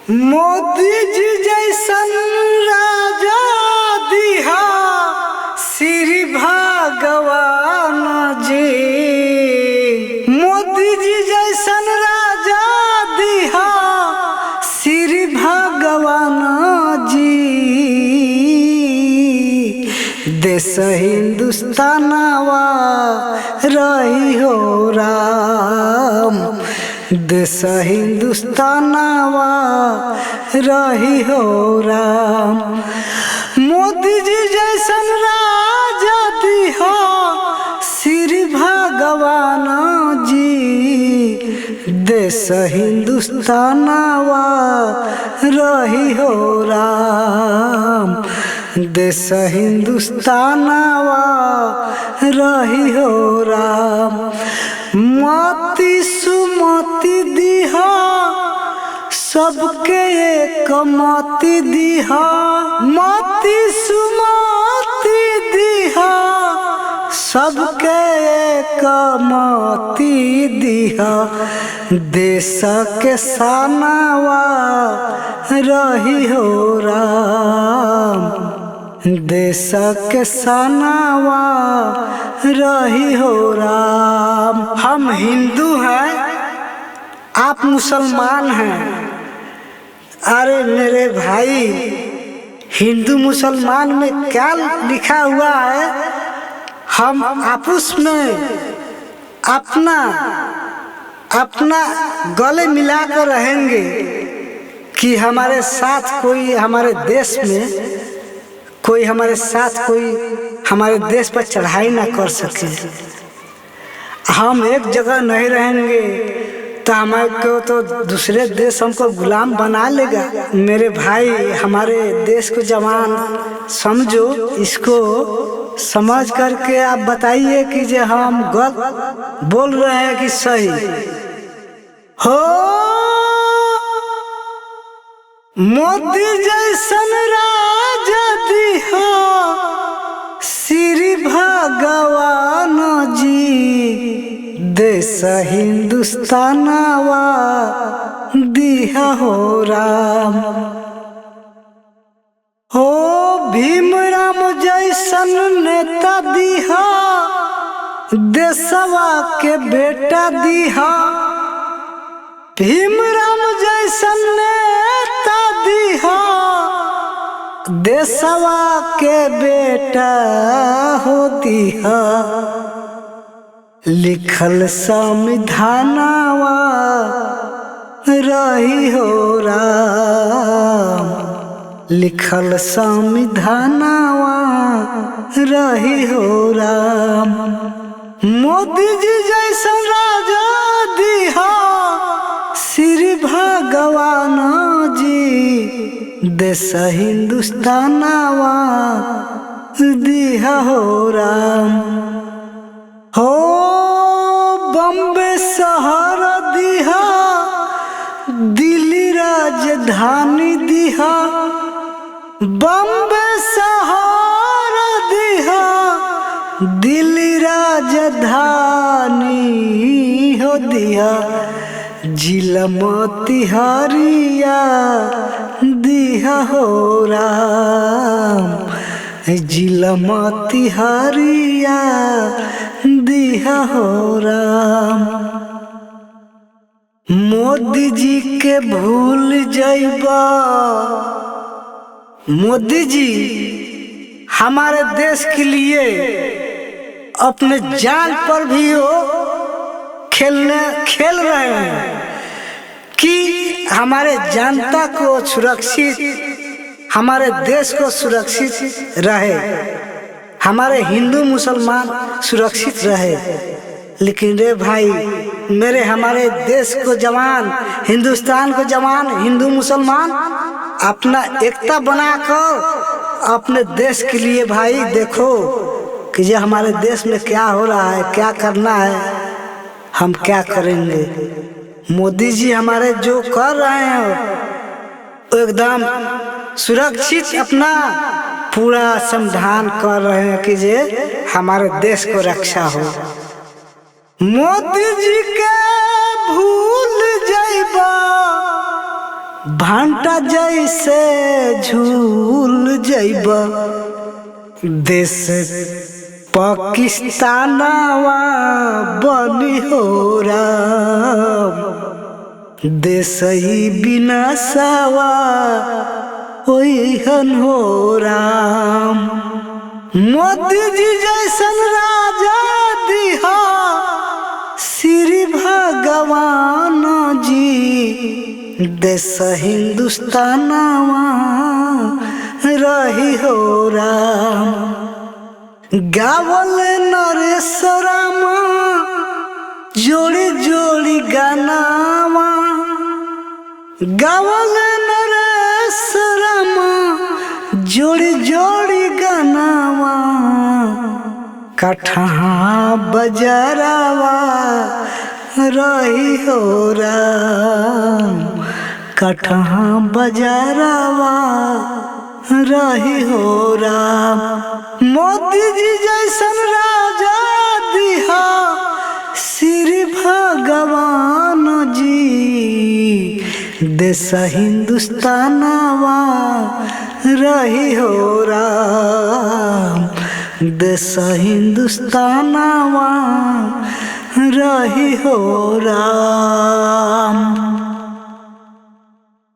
मोदी जी जैसन राजा दिहा श्री भगवान जी। मोदी जी जैसन राजा दिहा श्री भगवान जी। देश हिंदुस्तानवा रही हो राम, देश हिंदुस्तानवा रही हो राम। मोदी जी जैसन राजा दिहा श्री भगवान जी। देश हिंदुस्तानवा रही हो राम, देश हिंदुस्तानवा रही हो राम। मति सुमति दिहा सबके एक मति दिहा, मति सुमति दिहा सबके एक मति दिहा। देश के सानवा रही हो राम, देश के सानवा रही हो राम। हम हिंदू हैं, आप मुसलमान हैं। अरे मेरे भाई, हिंदू मुसलमान में क्या लिखा हुआ है? हम आपस में अपना गले मिलाकर रहेंगे कि हमारे साथ कोई, हमारे देश में कोई, हमारे साथ कोई हमारे देश पर चढ़ाई ना कर सके। हम एक जगह नहीं रहेंगे तो हमारे को तो दूसरे देश हमको गुलाम बना लेगा। मेरे भाई, हमारे देश को जवान समझो, इसको समझ करके आप बताइए कि जो हम गलत बोल रहे हैं कि सही हो। मोदी जैसन राजा दिहा श्री भगवान जी। देश हिंदुस्तानवा दिहा हो राम। हो भीमराव जैसन नेता दिहा, देशवा के बेटा दिहा। भीमराव जैसन नेता दिहा, देशवा के बेटा हो दिहा। लिखल संविधानवा रही हो राम, लिखल संविधानवा रही हो राम। मोदी जी जैसन राजा दिहा श्री भगवान जी। देश हिंदुस्तानवा दिहा हो राम। हो बम्बे शहर दिहा, दिल्ली राजधानी दिहा। बम्बे शहर दिहा, दिल्ली राजधानी हो दिहा। जिला मोतिहारिया दिहा हो राम, जिला मोतिहारिया दिहा हो राम। मोदी जी के भूल जाइबा। मोदी जी हमारे देश के लिए अपने जान पर भी वो खेल रहे हैं कि हमारे जनता को सुरक्षित, हमारे देश को सुरक्षित रहे, हमारे हिंदू मुसलमान सुरक्षित रहे। लेकिन रे भाई मेरे, हमारे देश को जवान, हिंदुस्तान को जवान, हिंदू मुसलमान अपना एकता बनाकर अपने देश के लिए भाई देखो कि ये हमारे देश में क्या हो रहा है, क्या करना है, हम क्या करेंगे। मोदी जी हमारे जो कर रहे हैं वो एकदम सुरक्षित अपना पूरा समाधान कर रहे हैं कि ये हमारे देश को रक्षा हो। मोदी जी के भूल जाइबा, भांटा जैसे झूल जैब देश पाकिस्तानवा बनी हो राम, देश ही विनाशवा ओहन हो राम। मोदी जी जैसन राजा दिहा श्री भगवान जी, देश हिंदुस्तानवा रही हो राम। गावल नरेश राम जोड़ी जोड़ी गानावा, गावल नरेश राम जोड़ी जोड़ी गानावा, कठा बजरावा रही हो राम, कठा बजरावा रही हो राम। मोदी जी जैसन राजा दिहा श्री भगवान जी, देश हिंदुस्तानवा रही हो राम, देश हिंदुस्तानवा रही हो राम।